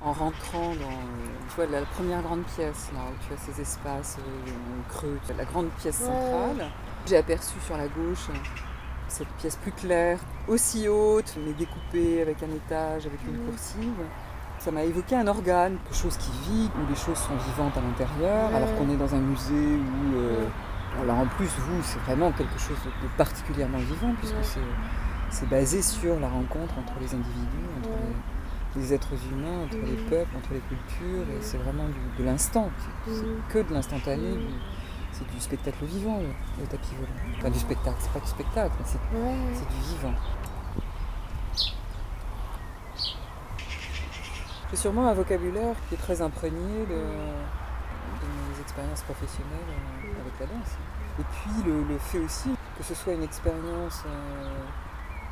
En rentrant dans tu vois, la première grande pièce, là, où tu as ces espaces creux, la grande pièce centrale, j'ai aperçu sur la gauche cette pièce plus claire, aussi haute, mais découpée avec un étage, avec une coursive. Ça m'a évoqué un organe, quelque chose qui vit, où les choses sont vivantes à l'intérieur, alors qu'on est dans un musée où, là en plus, vous, c'est vraiment quelque chose de particulièrement vivant, puisque c'est basé sur la rencontre entre les individus, entre les êtres humains, entre les peuples, entre les cultures, et c'est vraiment de l'instant, c'est que de l'instantané, c'est du spectacle vivant, le tapis volant. Enfin, du spectacle, c'est pas du spectacle, mais c'est du vivant. J'ai sûrement un vocabulaire qui est très imprégné de mes expériences professionnelles avec la danse. Et puis le fait aussi que ce soit une expérience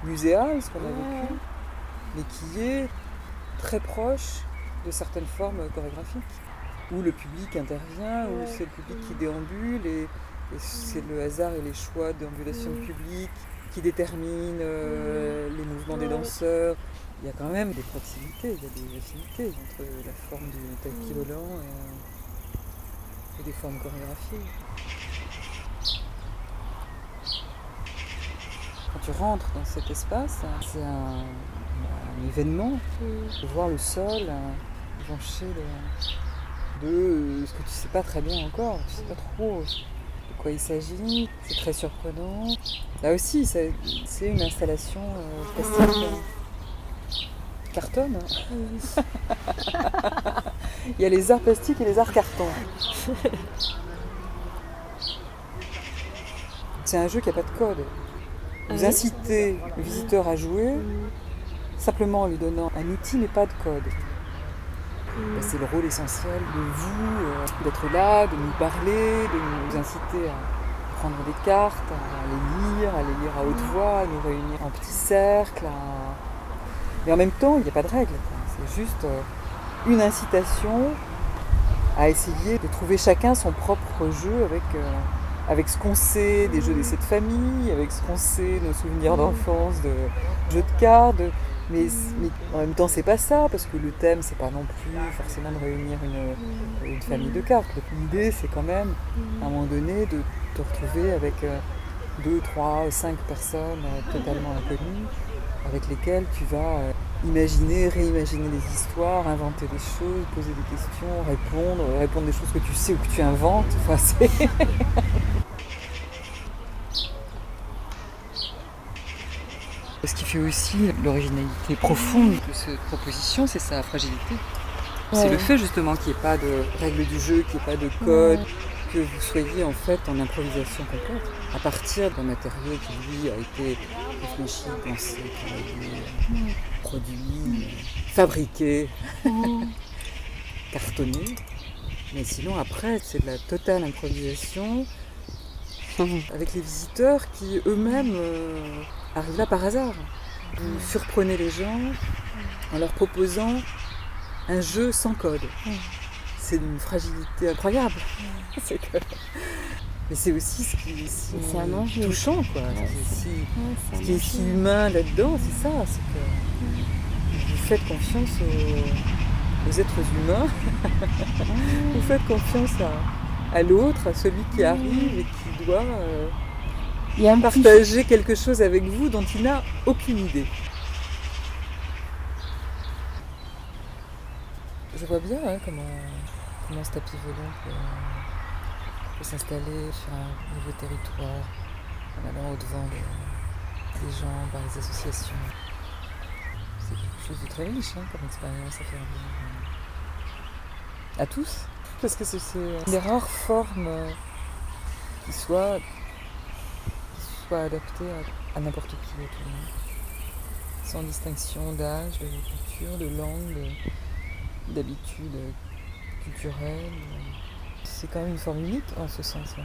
muséale, ce qu'on a vécu, mais qui est très proche de certaines formes chorégraphiques, où le public intervient, où c'est le public qui déambule, et c'est le hasard et les choix de déambulation de public qui déterminent les mouvements des danseurs. Il y a quand même des proximités, il y a des affinités entre la forme du tapis volant et des formes chorégraphiées. Quand tu rentres dans cet espace, c'est un événement de voir le sol pencher de ce que tu sais pas très bien encore, tu sais pas trop de quoi il s'agit, c'est très surprenant. Là aussi, c'est une installation plastique. Carton. Il y a les arts plastiques et les arts carton. C'est un jeu qui n'a pas de code. Vous incitez le visiteur à jouer simplement en lui donnant un outil mais pas de code. C'est le rôle essentiel de vous, d'être là, de nous parler, de nous inciter à prendre des cartes, à les lire à haute voix, à nous réunir en petits cercles. Mais en même temps, il n'y a pas de règle. C'est juste une incitation à essayer de trouver chacun son propre jeu avec ce qu'on sait des jeux d'essai de famille, avec ce qu'on sait de nos souvenirs d'enfance, de jeux de cartes. Mais en même temps, c'est pas ça, parce que le thème, c'est pas non plus forcément de réunir une famille de cartes. L'idée, c'est quand même, à un moment donné, de te retrouver avec 2, 3, 5 personnes totalement inconnues, avec lesquelles tu vas imaginer, réimaginer des histoires, inventer des choses, poser des questions, répondre des choses que tu sais ou que tu inventes. Enfin, c'est... Ce qui fait aussi l'originalité profonde de cette proposition, c'est sa fragilité. C'est le fait justement qu'il n'y ait pas de règles du jeu, qu'il n'y ait pas de code, que vous soyez en fait en improvisation complète, à partir d'un matériau qui lui a été réfléchi, pensé, travaillé, produit, fabriqué, cartonné. Mais sinon après, c'est de la totale improvisation avec les visiteurs qui eux-mêmes arrivent là par hasard. Vous surprenez les gens en leur proposant un jeu sans code. C'est d'une fragilité incroyable. Mais c'est aussi ce qui est si touchant, quoi. Ce qui est si humain là-dedans, c'est ça. C'est que vous faites confiance aux êtres humains. Vous faites confiance à l'autre, à celui qui arrive et qui doit partager quelque chose avec vous dont il n'a aucune idée. Je vois bien comment ce tapis volant peut s'installer sur un nouveau territoire en allant au-devant des gens, par les associations. C'est quelque chose de très riche comme expérience à faire vivre à tous. Parce que c'est des rares formes qui soient adaptées à n'importe qui, à tout le monde. Sans distinction d'âge, de culture, de langue, d'habitudes culturelles. C'est quand même une forme unique en ce sens-là.